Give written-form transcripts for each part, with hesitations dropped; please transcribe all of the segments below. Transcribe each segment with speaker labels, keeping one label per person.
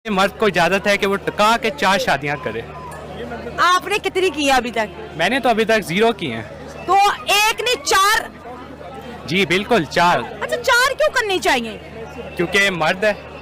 Speaker 1: मर्द को इजाजत है कि वो टका के 4 शादियां करे।
Speaker 2: आपने कितनी की है अभी तक?
Speaker 1: मैंने तो अभी तक 0 की हैं।
Speaker 2: तो एक ने 4?
Speaker 1: जी बिल्कुल 4।
Speaker 2: अच्छा 4 क्यों करनी चाहिए?
Speaker 1: क्योंकि मर्द है।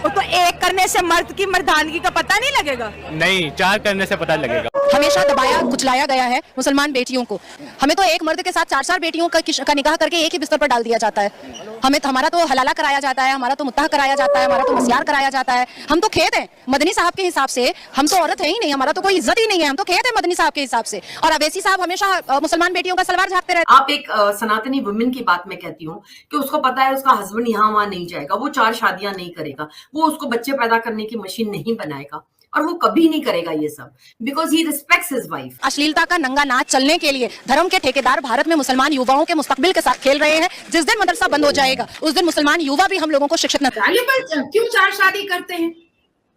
Speaker 2: तो एक करने से मर्द की मर्दानगी का पता नहीं लगेगा?
Speaker 1: नहीं, 4 करने से पता लगेगा।
Speaker 3: हमेशा दबाया कुचलाया गया है मुसलमान बेटियों को। हमें तो एक मर्द के साथ 4-4 बेटियों का निकाह करके एक ही बिस्तर पर डाल दिया जाता है। हमारा तो हलाला कराया जाता है, हमारा तो मुत्ताह कराया जाता है, हमारा तो मस्यार कराया जाता है। हम तो खेत हैं मदनी साहब के हिसाब से, हम तो औरत है ही नहीं, हमारा तो कोई इज्जत ही नहीं है, हम तो खेत हैं मदनी साहब के हिसाब से। और अवैसी साहब हमेशा मुसलमान बेटियों का सलवार झाँकते रहते।
Speaker 4: आप एक सनातनी वुमेन की बात मैं कहती हूँ कि उसको पता है उसका हस्बैंड यहाँ वहां नहीं जाएगा, वो 4 शादियां नहीं करेगा, वो उसको बच्चे पैदा करने की मशीन नहीं बनाएगा, और वो कभी नहीं करेगा ये सब, because he respects his wife.
Speaker 3: अश्लीलता का नंगा नाच चलने के लिए धर्म के ठेकेदार भारत में मुसलमान युवाओं के मुस्तकबिल के साथ खेल रहे हैं। जिस दिन मदरसा बंद हो जाएगा उस दिन मुसलमान युवा भी हम लोगों को शिक्षित न
Speaker 5: क्यों 4 शादी करते हैं?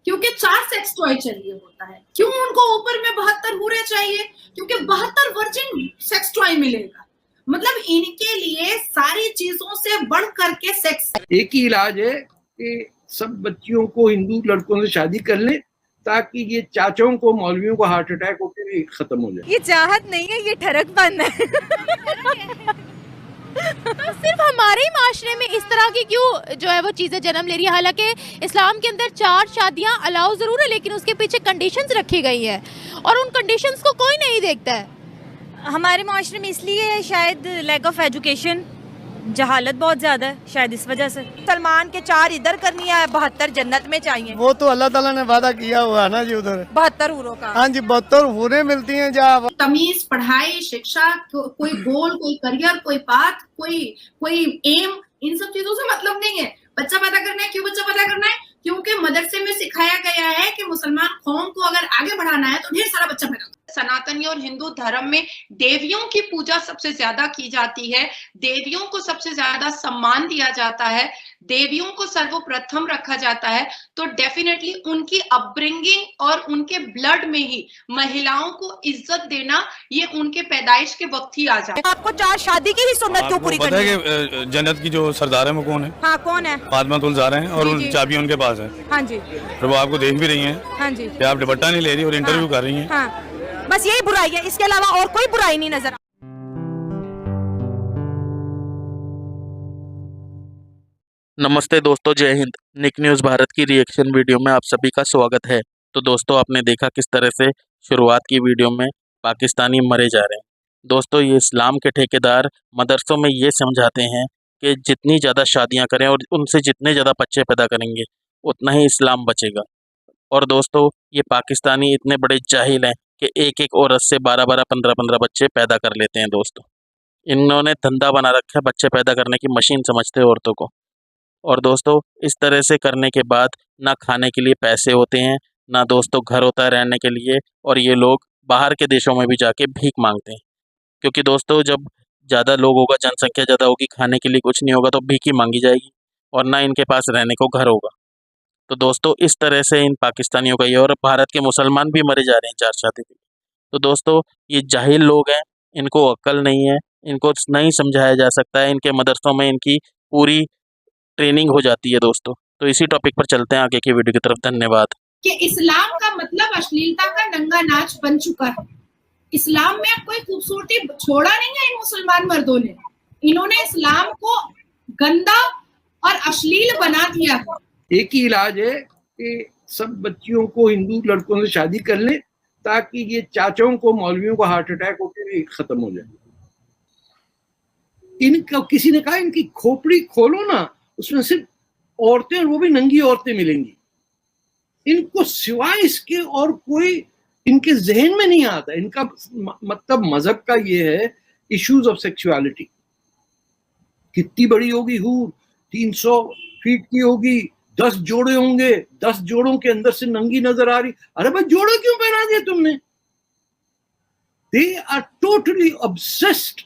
Speaker 5: क्योंकि 4 सेक्स टॉय चाहिए होता है। क्यों उनको ऊपर में 72 हूरे चाहिए? क्योंकि 72 वर्जिन सेक्स टॉय मिलेगा। मतलब इनके लिए सारी चीजों से बढ़ करके सेक्स।
Speaker 6: एक ही इलाज है कि सब बच्चियों को हिंदू लड़कों से शादी कर लें ताकि ये चाचाओं को मौलवियों को हार्ट अटैक होकर भी खत्म हो जाए।
Speaker 2: ये चाहत नहीं है, ये ठरकपन है।
Speaker 7: तो सिर्फ हमारे ही माशरे में इस तरह की क्यों जो है वो चीजें जन्म ले रही है? हालांकि इस्लाम के अंदर 4 शादियां अलाउ जरूर है, लेकिन उसके पीछे कंडीशंस रखी गई है और उन कंडीशंस को कोई नहीं देखता है।
Speaker 2: हमारे माशरे में इसलिए शायद लैक ऑफ एजुकेशन, जहालत बहुत ज्यादा है, शायद इस वजह से। सलमान के 4 इधर करनी है, 72 जन्नत में चाहिए।
Speaker 8: वो तो अल्लाह ताला ने वादा किया हुआ है ना जी उधर
Speaker 2: 72 हूरों का।
Speaker 8: हाँ जी 72 हूरें मिलती हैं जहाँ।
Speaker 5: तमीज, पढ़ाई, शिक्षा, कोई गोल, कोई करियर, कोई पाथ, कोई एम, इन सब चीजों से मतलब नहीं है। बच्चा पैदा करना है, क्यों बच्चा पैदा करना है? क्योंकि मदरसे में सिखाया गया है कि मुसलमान कौम को अगर आगे बढ़ाना है तो ढेर सारा बच्चा पैदा।
Speaker 9: सनातनी और हिंदू धर्म में देवियों की पूजा सबसे ज्यादा की जाती है, देवियों को सबसे ज्यादा सम्मान दिया जाता है, देवियों को सर्वप्रथम रखा जाता है। तो डेफिनेटली उनकी अपब्रिंगिंग और उनके ब्लड में ही महिलाओं को इज्जत देना ये उनके पैदाइश के वक्त ही आ जाए।
Speaker 2: आपको 4 शादी की ही सुन्नत क्यों पूरी करनी है?
Speaker 10: पता है कि जन्नत की जो सरदार है वो कौन है?
Speaker 2: हाँ कौन है?
Speaker 10: फातिमा ज़हरा हैं और उन चाबी उनके पास है।
Speaker 2: हाँ जी।
Speaker 10: तो वो आपको देख भी रही हैं।
Speaker 2: हाँ जी।
Speaker 10: कि आप दुपट्टा नहीं ले रही और इंटरव्यू कर रही हैं।
Speaker 2: हाँ। बस यही बुराई है, इसके अलावा और कोई बुराई नहीं नजर।
Speaker 11: नमस्ते दोस्तों, जय हिंद। निक न्यूज़ भारत की रिएक्शन वीडियो में आप सभी का स्वागत है। तो दोस्तों आपने देखा किस तरह से शुरुआत की वीडियो में पाकिस्तानी मरे जा रहे हैं। दोस्तों ये इस्लाम के ठेकेदार मदरसों में ये समझाते हैं कि जितनी ज़्यादा शादियां करें और उनसे जितने ज़्यादा बच्चे पैदा करेंगे उतना ही इस्लाम बचेगा। और दोस्तों ये पाकिस्तानी इतने बड़े जाहिल हैं कि एक एक औरत से 12-12, 15-15 बच्चे पैदा कर लेते हैं। दोस्तों इन्होंने धंधा बना रखा है, बच्चे पैदा करने की मशीन समझते हैं औरतों को। और दोस्तों इस तरह से करने के बाद ना खाने के लिए पैसे होते हैं, ना दोस्तों घर होता है रहने के लिए, और ये लोग बाहर के देशों में भी जाके भीख मांगते हैं। क्योंकि दोस्तों जब ज़्यादा लोग होगा, जनसंख्या ज़्यादा होगी, खाने के लिए कुछ नहीं होगा तो भीख ही मांगी जाएगी और ना इनके पास रहने को घर होगा। तो दोस्तों इस तरह से इन पाकिस्तानियों का ये, और भारत के मुसलमान भी मरे जा रहे हैं 4 शादी के। तो दोस्तों ये जाहिल लोग हैं, इनको अक्ल नहीं है, इनको नहीं समझाया जा सकता है। इनके मदरसों में इनकी पूरी ट्रेनिंग हो जाती है। दोस्तों तो इसी टॉपिक पर चलते हैं आगे की वीडियो की तरफ। धन्यवाद।
Speaker 5: कि इस्लाम का मतलब अश्लीलता का नंगा नाच बन चुका है। इस्लाम में कोई खूबसूरती छोड़ा नहीं है इन मुसलमान मर्दों ने। इन्होंने इस्लाम को गंदा और अश्लील बना दिया है।
Speaker 6: एक ही इलाज है कि सब बच्चियों को हिंदू लड़कों से शादी कर लें ताकि ये चाचाओं को मौलवियों को हार्ट अटैक होकर भी खत्म हो जाए। इनको किसी ने कहा इनकी खोपड़ी खोलो ना, उसमें सिर्फ औरतें, और वो भी नंगी औरतें मिलेंगी। इनको सिवाय इसके और कोई इनके जहन में नहीं आता। इनका मतलब मजहब का ये है इश्यूज ऑफ सेक्सुअलिटी। कितनी बड़ी होगी हूर? 300 फीट की होगी, 10 जोड़े होंगे, 10 जोड़ों के अंदर से नंगी नजर आ रही। अरे भाई जोड़ा क्यों पहना दिया तुमने? They are totally obsessed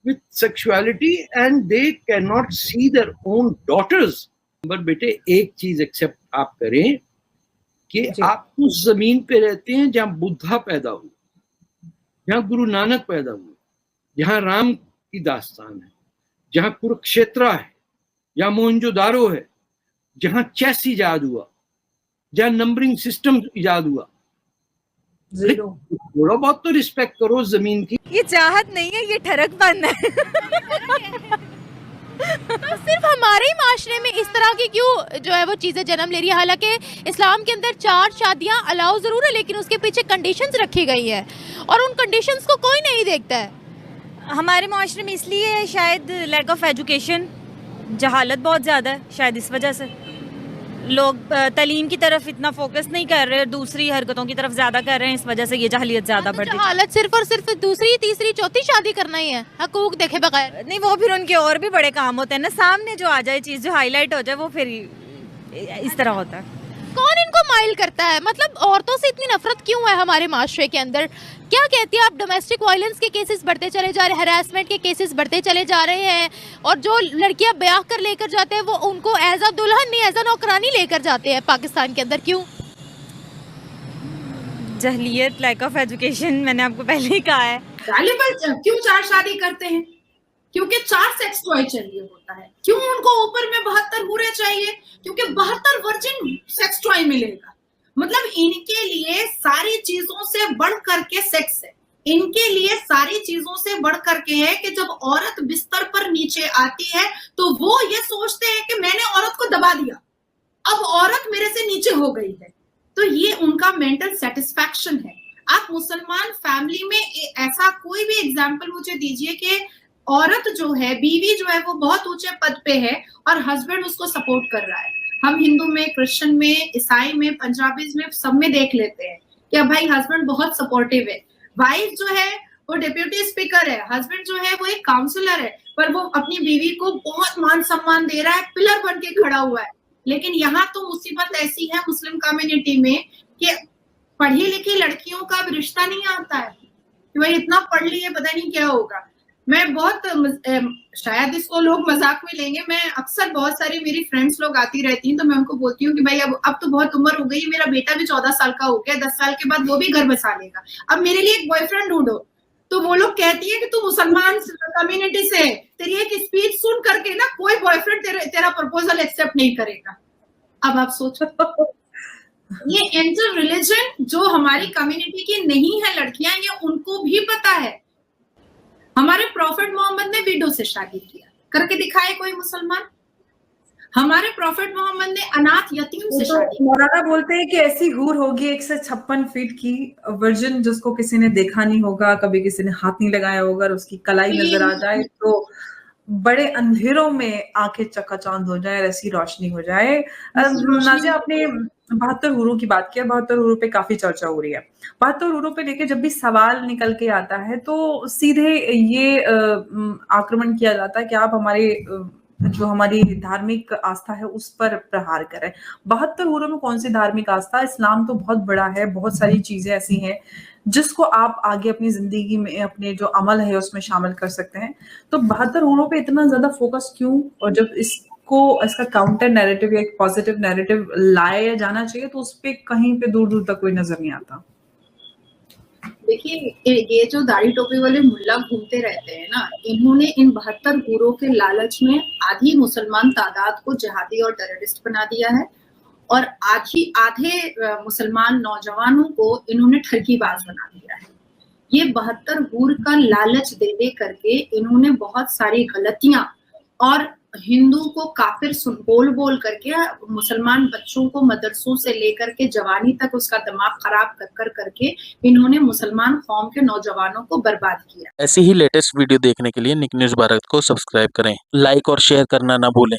Speaker 6: with sexuality and they cannot see their own daughters। but बेटे एक चीज एक्सेप्ट आप करें कि आप उस जमीन पे रहते हैं जहां बुद्धा पैदा हुए, जहां गुरु नानक पैदा हुए, जहां राम की दास्तान है, जहां कुरुक्षेत्र है, जहां मोहनजोदारो है, जहां चेस इजाद हुआ, जहाँ नंबरिंग सिस्टम इजाद हुआ। थोड़ा बहुत तो रिस्पेक्ट करो जमीन की।
Speaker 2: ये चाहत नहीं है, ये ठरकपन है।
Speaker 7: तो सिर्फ हमारे ही माशरे में इस तरह की क्यों जो है वो चीजें जन्म ले रही है? हालांकि इस्लाम के अंदर 4 शादियां अलाउ जरूर है, लेकिन उसके पीछे कंडीशंस रखी गई है और उन कंडीशंस को कोई नहीं देखता है।
Speaker 2: हमारे माशरे में इसलिए शायद लैक ऑफ एजुकेशन, जहालत बहुत ज़्यादा है, शायद इस वजह से लोग तालीम की तरफ इतना फोकस नहीं कर रहे, दूसरी हरकतों की तरफ ज़्यादा कर रहे हैं, इस वजह से ये जहालियत ज़्यादा बढ़ती है।
Speaker 7: जहालत सिर्फ और सिर्फ दूसरी, तीसरी, चौथी शादी करना ही है, हकूक देखे बगैर
Speaker 2: नहीं। वो फिर उनके और भी बड़े काम होते हैं ना, सामने जो आ जाए चीज़, जो हाईलाइट हो जाए, वो फिर इस तरह होता है।
Speaker 7: कौन इनको माइल करता है? मतलब औरतों से इतनी नफरत क्यों है हमारे माशरे के अंदर? क्या कहती है आप? डोमेस्टिक वायलेंस के केसेस बढ़ते चले जा रहे हैं, हरासमेंट के केसेस बढ़ते चले जा रहे हैं, और जो लड़कियां ब्याह कर लेकर जाते हैं वो उनको एज अ दुल्हन नहीं, एज अ नौकरानी लेकर जाते हैं पाकिस्तान के अंदर। क्यों?
Speaker 2: जहलियत, लैक ऑफ एजुकेशन, मैंने आपको पहले ही कहा है।
Speaker 5: क्यों 4 शादी करते हैं? क्योंकि 4 सेक्स टॉय चाहिए होता है। क्यों उनको ऊपर में 72 पूरे चाहिए? क्योंकि 72 वर्जिन सेक्स टॉय मिलेगा। मतलब इनके लिए सारी चीजों से बढ़ करके सेक्स है, इनके लिए सारी चीजों से बढ़ करके है कि जब औरत बिस्तर पर नीचे आती है तो वो ये सोचते हैं कि मैंने औरत को दबा दिया, अब औरत मेरे से नीचे हो गई है। तो ये उनका मेंटल सेटिस्फैक्शन है। आप मुसलमान फैमिली में ऐसा कोई भी एग्जाम्पल मुझे दीजिए कि औरत जो है, बीवी जो है, वो बहुत ऊंचे पद पे है और हस्बैंड उसको सपोर्ट कर रहा है। हम हिंदू में, क्रिश्चियन में, ईसाई में, पंजाबीज में, सब में देख लेते हैं कि भाई हस्बैंड बहुत सपोर्टिव है। वाइफ जो है वो डिप्यूटी स्पीकर है, हस्बैंड जो है वो एक काउंसलर है, पर वो अपनी बीवी को बहुत मान सम्मान दे रहा है, पिलर बन के खड़ा हुआ है। लेकिन यहाँ तो मुसीबत ऐसी है मुस्लिम कम्युनिटी में कि पढ़ी लिखी लड़कियों का भी रिश्ता नहीं आता है कि भाई इतना पढ़ ली है, पता नहीं क्या होगा। मैं बहुत शायद इसको लोग मजाक में लेंगे, मैं अक्सर बहुत सारी मेरी फ्रेंड्स लोग आती रहती हैं तो मैं उनको बोलती हूँ कि भाई अब तो बहुत उम्र हो गई, मेरा बेटा भी 14 साल का हो गया, 10 साल के बाद वो भी घर बसा लेगा, अब मेरे लिए एक बॉयफ्रेंड ढूंढो। तो वो लोग कहती है कि तू मुसलमान कम्युनिटी से, तेरी एक स्पीच सुन करके ना कोई बॉयफ्रेंड तेरा प्रपोजल एक्सेप्ट नहीं करेगा। अब आप सोचो ये इंटर रिलीजन जो हमारी कम्युनिटी की नहीं है लड़कियां, ये उनको भी पता है। हमारे प्रॉफिट मोहम्मद ने विडो से शादी किया, करके दिखाए कोई मुसलमान? हमारे प्रॉफिट मोहम्मद ने अनाथ यतीम से शादी की।
Speaker 12: मौलाना बोलते हैं कि ऐसी हूर होगी 156 फीट की वर्जिन, जिसको किसी ने देखा नहीं होगा, कभी किसी ने हाथ नहीं लगाया होगा, और उसकी कलाई नजर आ जाए तो बड़े अंधेरों में आंखें चकाचौंध हो जाए, ऐसी रोशनी हो जाए। नाज़िया, आपने 72 हुरों की बात किया, 72 हुरों पे काफी चर्चा हो रही है। 72 हुरों पे लेके जब भी सवाल निकल के आता है तो सीधे ये आक्रमण किया जाता है कि आप हमारे जो हमारी धार्मिक आस्था है उस पर प्रहार करें। 72 हुरों में कौन सी धार्मिक आस्था? इस्लाम तो बहुत बड़ा है, बहुत सारी चीजें ऐसी हैं जिसको आप आगे अपनी जिंदगी में अपने जो अमल है उसमें शामिल कर सकते हैं। तो 72 हुरों पे इतना ज्यादा फोकस क्यों? और जब इसका काउंटर नैरेटिव या एक पॉजिटिव नैरेटिव लाया जाना चाहिए तो उस पे कहीं पे दूर दूर तक कोई नजर नहीं आता।
Speaker 5: देखिए, ये जो दाढ़ी टोपी वाले मुल्ला घूमते रहते हैं ना, इन्होंने इन 72 हुरों के लालच में आधी मुसलमान तादाद को जिहादी और टेररिस्ट बना दिया है, और आधे मुसलमान नौजवानों को इन्होंने ठरकीबाज बना दिया है। ये 72 हूर का लालच दे करके इन्होंने बहुत सारी गलतियां और हिंदू को काफिर बोल करके मुसलमान बच्चों को मदरसों से लेकर के जवानी तक उसका दिमाग खराब करके इन्होंने मुसलमान कौम के नौजवानों को बर्बाद किया।
Speaker 11: ऐसी ही लेटेस्ट वीडियो देखने के लिए निक न्यूज़ भारत को सब्सक्राइब करें, लाइक और शेयर करना ना भूलें।